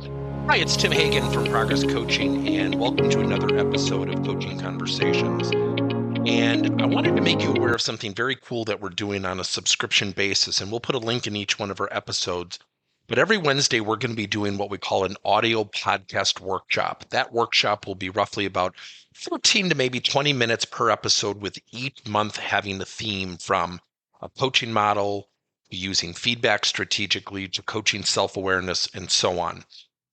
Hi, it's Tim Hagen from Progress Coaching, and welcome to another episode of Coaching Conversations. And I wanted to make you aware of something very cool that we're doing on a subscription basis, and we'll put a link in each one of our episodes. But every Wednesday, we're going to be doing what we call an audio podcast workshop. That workshop will be roughly about 14 to maybe 20 minutes per episode, with each month having a theme from a coaching model, using feedback strategically, to coaching self-awareness, and so on.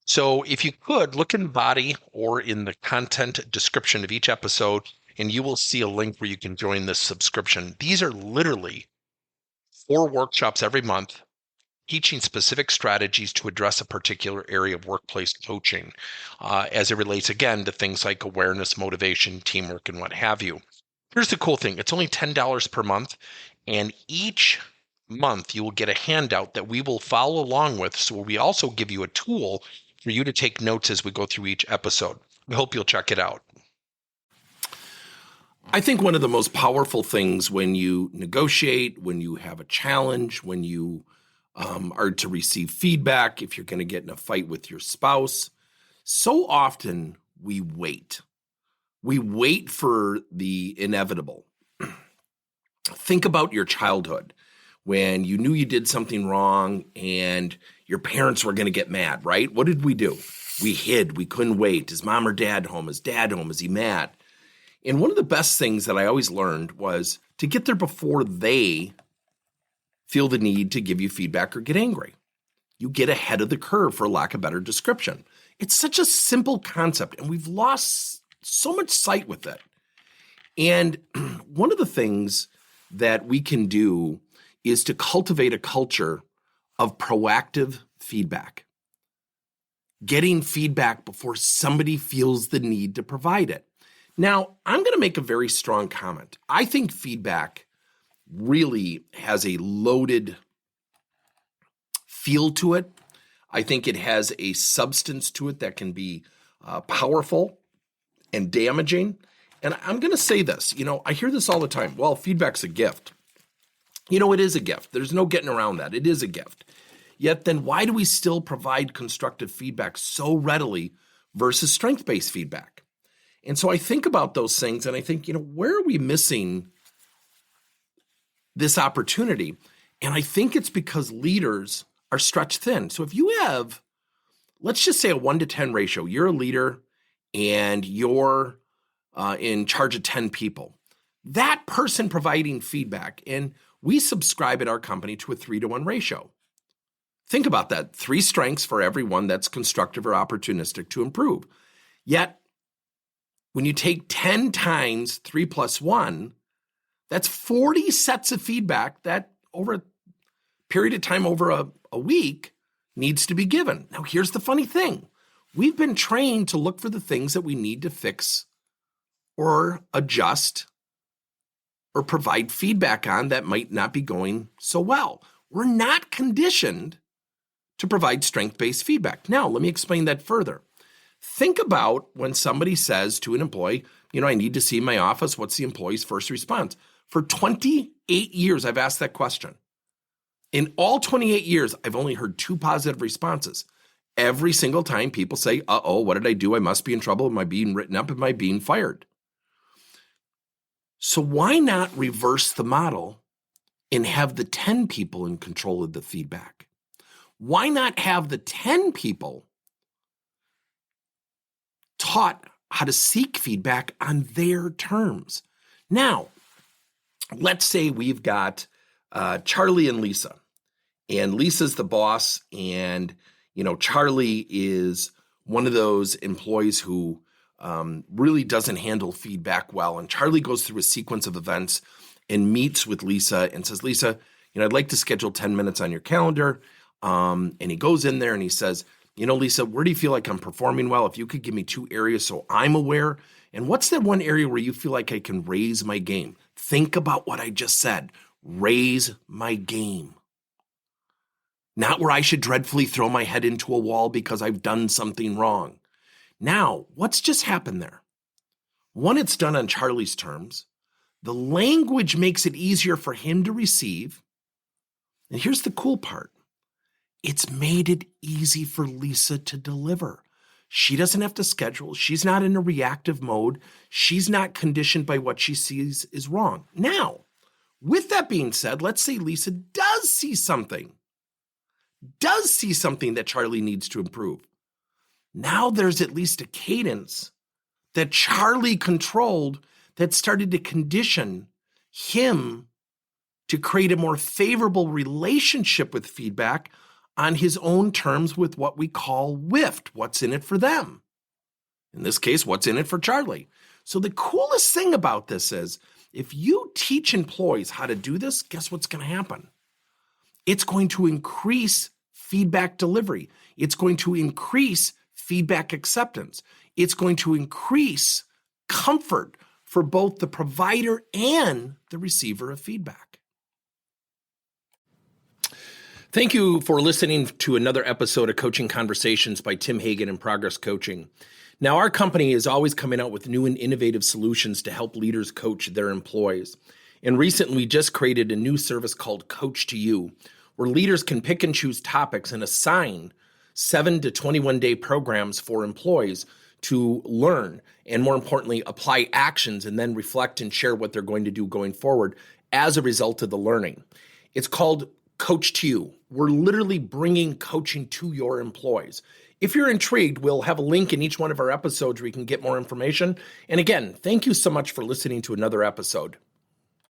So if you could look in the body or in the content description of each episode, and you will see a link where you can join this subscription. These are literally 4 workshops every month, teaching specific strategies to address a particular area of workplace coaching, as it relates, again, to things like awareness, motivation, teamwork, and what have you. Here's the cool thing. It's only $10 per month, and each month you will get a handout that we will follow along with. So we also give you a tool for you to take notes as we go through each episode. We hope you'll check it out. I think one of the most powerful things when you negotiate, when you have a challenge, when you are to receive feedback, if you're going to get in a fight with your spouse, so often we wait. We wait for the inevitable. Think about your childhood when you knew you did something wrong and your parents were going to get mad, right? What did we do? We hid. We couldn't wait. Is mom or dad home? Is dad home? Is he mad? And one of the best things that I always learned was to get there before they feel the need to give you feedback or get angry. You get ahead of the curve, for lack of a better description. It's such a simple concept, and we've lost so much sight with it. And one of the things that we can do is to cultivate a culture of proactive feedback. Getting feedback before somebody feels the need to provide it. Now, I'm going to make a very strong comment. I think feedback really has a loaded feel to it. I think it has a substance to it that can be powerful and damaging. And I'm going to say this, I hear this all the time. Well, feedback's a gift. It is a gift. There's no getting around that. It is a gift. Yet then why do we still provide constructive feedback so readily versus strength-based feedback? And so I think about those things and I think, where are we missing this opportunity? And I think it's because leaders are stretched thin. So if you have, let's just say a 1-to-10 ratio, you're a leader and you're in charge of 10 people, that person providing feedback, and we subscribe at our company to a 3-to-1 ratio. Think about that. 3 strengths for everyone that's constructive or opportunistic to improve. Yet, when you take 10 times 3 plus 1, that's 40 sets of feedback that over a period of time, over a week, needs to be given. Now, here's the funny thing. We've been trained to look for the things that we need to fix or adjust or provide feedback on that might not be going so well. We're not conditioned to provide strength-based feedback. Now, let me explain that further. Think about when somebody says to an employee, I need to see my office. What's the employee's first response? For 28 years, I've asked that question. In all 28 years, I've only heard 2 positive responses. Every single time people say, uh-oh, what did I do? I must be in trouble. Am I being written up? Am I being fired? So why not reverse the model and have the 10 people in control of the feedback? Why not have the 10 people taught how to seek feedback on their terms? Now, let's say we've got Charlie and Lisa, and Lisa's the boss, and Charlie is one of those employees who really doesn't handle feedback well. And Charlie goes through a sequence of events and meets with Lisa and says, Lisa, I'd like to schedule 10 minutes on your calendar. And he goes in there and he says, Lisa, where do you feel like I'm performing well? If you could give me 2 areas so I'm aware. And what's that one area where you feel like I can raise my game? Think about what I just said. Raise my game. Not where I should dreadfully throw my head into a wall because I've done something wrong. Now, what's just happened there? One, it's done on Charlie's terms. The language makes it easier for him to receive. And here's the cool part. It's made it easy for Lisa to deliver. She doesn't have to schedule. She's not in a reactive mode. She's not conditioned by what she sees is wrong. Now, with that being said, let's say Lisa does see something that Charlie needs to improve. Now there's at least a cadence that Charlie controlled that started to condition him to create a more favorable relationship with feedback on his own terms with what we call WIIFT, what's in it for them. In this case, what's in it for Charlie. So the coolest thing about this is if you teach employees how to do this, guess what's going to happen? It's going to increase feedback delivery. It's going to increase feedback acceptance. It's going to increase comfort for both the provider and the receiver of feedback. Thank you for listening to another episode of Coaching Conversations by Tim Hagan and Progress Coaching. Now, our company is always coming out with new and innovative solutions to help leaders coach their employees. And recently, we just created a new service called Coach to You, where leaders can pick and choose topics and assign 7 to 21-day programs for employees to learn and, more importantly, apply actions and then reflect and share what they're going to do going forward as a result of the learning. It's called Coach to You. We're literally bringing coaching to your employees. If you're intrigued, we'll have a link in each one of our episodes where you can get more information. And again, thank you so much for listening to another episode.